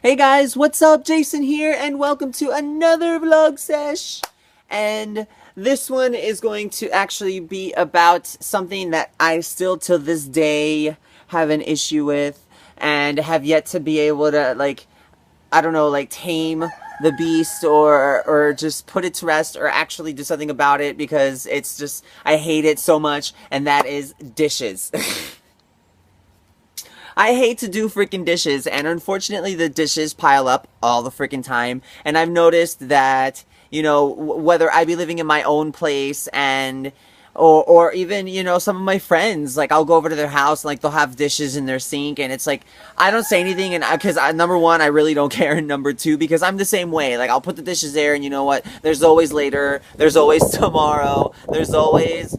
Hey guys, what's up? Jason here, and welcome to another vlog sesh. And this one is going to actually be about something that I still to this day have an issue with, and have yet to be able to, like, I don't know, like tame the beast, or just put it to rest, or actually do something about it, because it's just, I hate it so much, and that is dishes. I hate to do freaking dishes, and unfortunately the dishes pile up all the freaking time. And I've noticed that, whether I be living in my own place, and or even, some of my friends, like, I'll go over to their house and, like, they'll have dishes in their sink, and it's like, I don't say anything, and because number one, I really don't care, and number two, because I'm the same way. Like, I'll put the dishes there, and you know what, there's always later, there's always tomorrow, there's always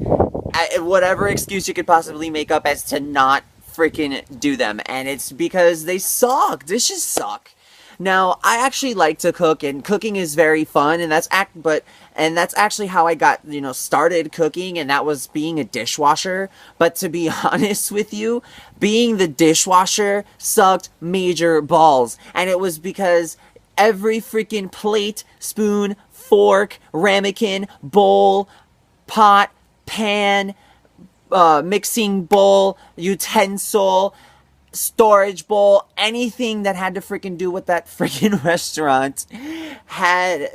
whatever excuse you could possibly make up as to not freaking do them. And it's because they suck. Dishes suck. Now, I actually like to cook, and cooking is very fun, and that's actually how I got, started cooking, and that was being a dishwasher. But to be honest with you, being the dishwasher sucked major balls. And it was because every freaking plate, spoon, fork, ramekin, bowl, pot, pan, mixing bowl, utensil, storage bowl, anything that had to freaking do with that freaking restaurant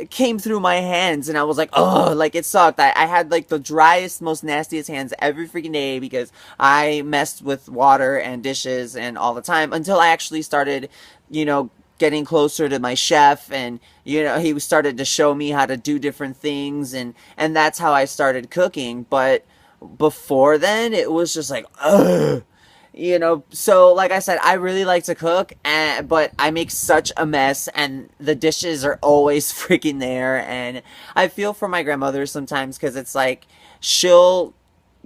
came through my hands, and I was like, oh, like, it sucked. I had, like, the driest, most nastiest hands every freaking day, because I messed with water and dishes and all the time, until I actually started, getting closer to my chef, and he started to show me how to do different things, and that's how I started cooking. But before then, it was just like, ugh. So like I said, I really like to cook, but I make such a mess, and the dishes are always freaking there. And I feel for my grandmother sometimes, because it's like, she'll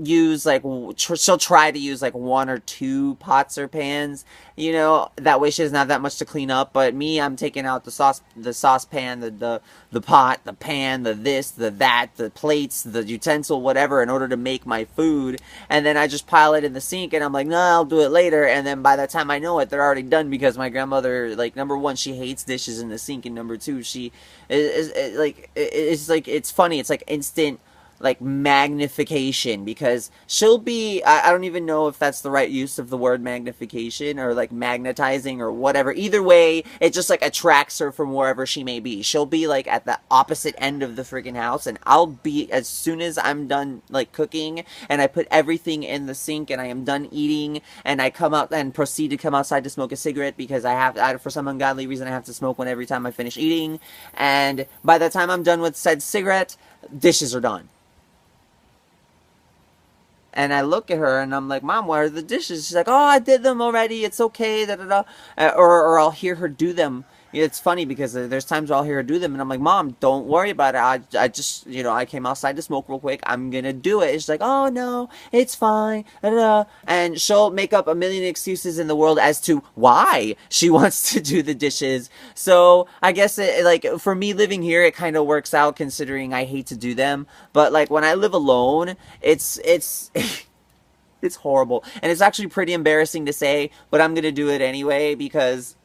she'll try to use like one or two pots or pans, that way she doesn't have that much to clean up. But me, I'm taking out the saucepan, the pot, the pan, the this, the that, the plates, the utensil, whatever, in order to make my food. And then I just pile it in the sink, and I'm like, no, I'll do it later. And then by the time I know it, they're already done, because my grandmother, like, number one, she hates dishes in the sink, and number two, she is like, it's funny, it's like instant, like, magnification, because she'll be, I don't even know if that's the right use of the word magnification, or like magnetizing, or whatever. Either way, it just, like, attracts her from wherever she may be. She'll be, like, at the opposite end of the freaking house, and I'll be, as soon as I'm done, like, cooking, and I put everything in the sink, and I am done eating, and I come out and proceed to come outside to smoke a cigarette, because for some ungodly reason, I have to smoke one every time I finish eating. And by the time I'm done with said cigarette, dishes are done. And I look at her, and I'm like, Mom, where are the dishes? She's like, oh, I did them already. It's okay. Da, da, da. Or I'll hear her do them. It's funny, because there's times where I'll hear her do them, and I'm like, Mom, don't worry about it. I just, I came outside to smoke real quick. I'm going to do it. And she's like, oh, no, it's fine. Da, da, da. And she'll make up a million excuses in the world as to why she wants to do the dishes. So I guess, like, for me living here, it kind of works out, considering I hate to do them. But, like, when I live alone, it's it's horrible. And it's actually pretty embarrassing to say, but I'm going to do it anyway, because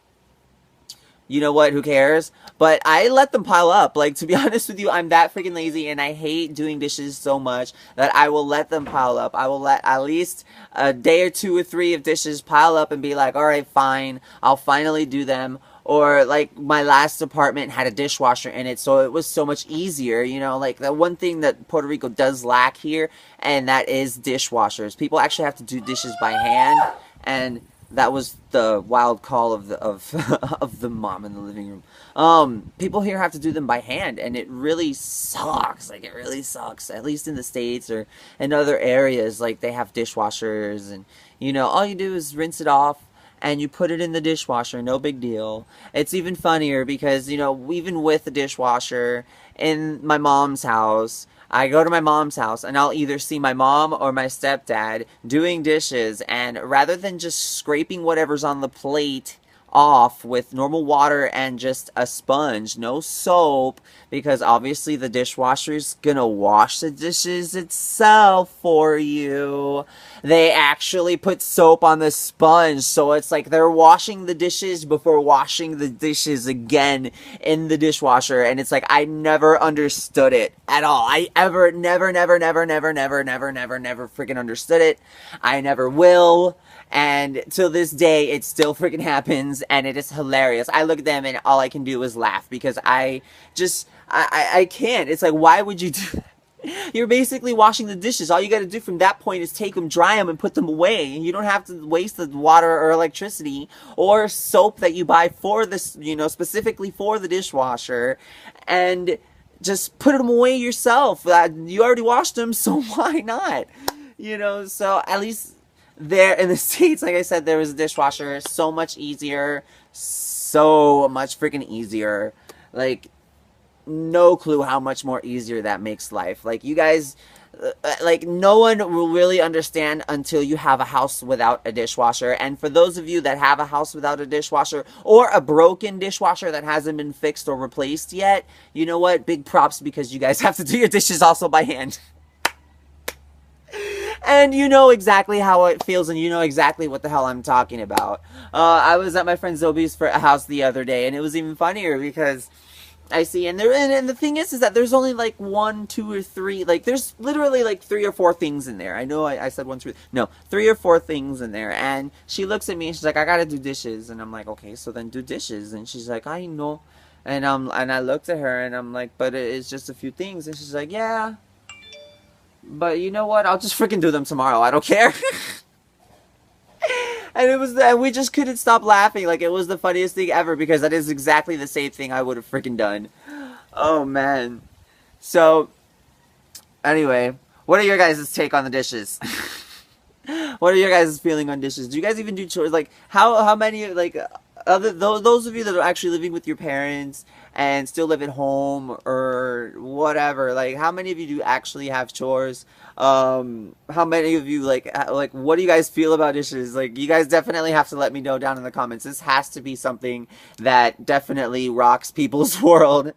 you know what, who cares? But I let them pile up. Like, to be honest with you, I'm that freaking lazy, and I hate doing dishes so much that I will let them pile up. I will let at least a day or two or three of dishes pile up, and be like, all right, fine, I'll finally do them. Or, like, my last apartment had a dishwasher in it, so it was so much easier, like, the one thing that Puerto Rico does lack here, and that is dishwashers. People actually have to do dishes by hand, and that was the wild call of the of the mom in the living room. People here have to do them by hand, and it really sucks. Like, it really sucks. At least in the States or in other areas, like, they have dishwashers, and all you do is rinse it off, and you put it in the dishwasher. No big deal. It's even funnier, because even with the dishwasher in my mom's house, I go to my mom's house, and I'll either see my mom or my stepdad doing dishes, and rather than just scraping whatever's on the plate off with normal water and just a sponge, no soap, because obviously the dishwasher is gonna wash the dishes itself for you. They actually put soap on the sponge, so it's like they're washing the dishes before washing the dishes again in the dishwasher, and it's like I never understood it at all. I never freaking understood it. I never will. And till this day, it still freaking happens, and it is hilarious. I look at them, and all I can do is laugh, because I can't. It's like, why would you do that? You're basically washing the dishes. All you gotta do from that point is take them, dry them, and put them away. You don't have to waste the water or electricity or soap that you buy for this, specifically for the dishwasher, and just put them away yourself. You already washed them, so why not? So at least there in the States, like I said, there was a dishwasher. So much easier. So much freaking easier. Like, no clue how much more easier that makes life. Like, you guys, like, no one will really understand until you have a house without a dishwasher. And for those of you that have a house without a dishwasher, or a broken dishwasher that hasn't been fixed or replaced yet, you know what? Big props, because you guys have to do your dishes also by hand. And you know exactly how it feels, and you know exactly what the hell I'm talking about. I was at my friend Zobi's for a house the other day, and it was even funnier because I see, and the thing is that there's only like 1, 2, or 3, like there's literally like 3 or 4 things in there. I know I said 1, 2, no, 3 or 4 things in there, and she looks at me and she's like, I gotta do dishes, and I'm like, okay, so then do dishes, and she's like, I know, and I looked at her and I'm like, but it's just a few things, and she's like, yeah. But you know what? I'll just freaking do them tomorrow. I don't care. And we just couldn't stop laughing. Like, it was the funniest thing ever, because that is exactly the same thing I would have freaking done. Oh, man. So, anyway, what are your guys' take on the dishes? What are your guys' feeling on dishes? Do you guys even do chores? Like, how many, like, those of you that are actually living with your parents and still live at home or whatever, like, how many of you do actually have chores? How many of you, like, what do you guys feel about dishes? Like, you guys definitely have to let me know down in the comments. This has to be something that definitely rocks people's world.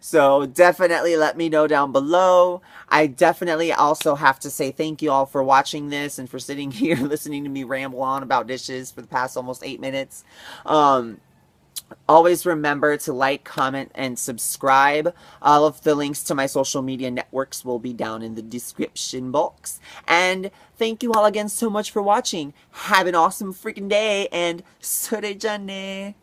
So definitely let me know down below. I definitely also have to say thank you all for watching this and for sitting here listening to me ramble on about dishes for the past almost 8 minutes. Always remember to like, comment, and subscribe. All of the links to my social media networks will be down in the description box. And thank you all again so much for watching. Have an awesome freaking day, and sore jane.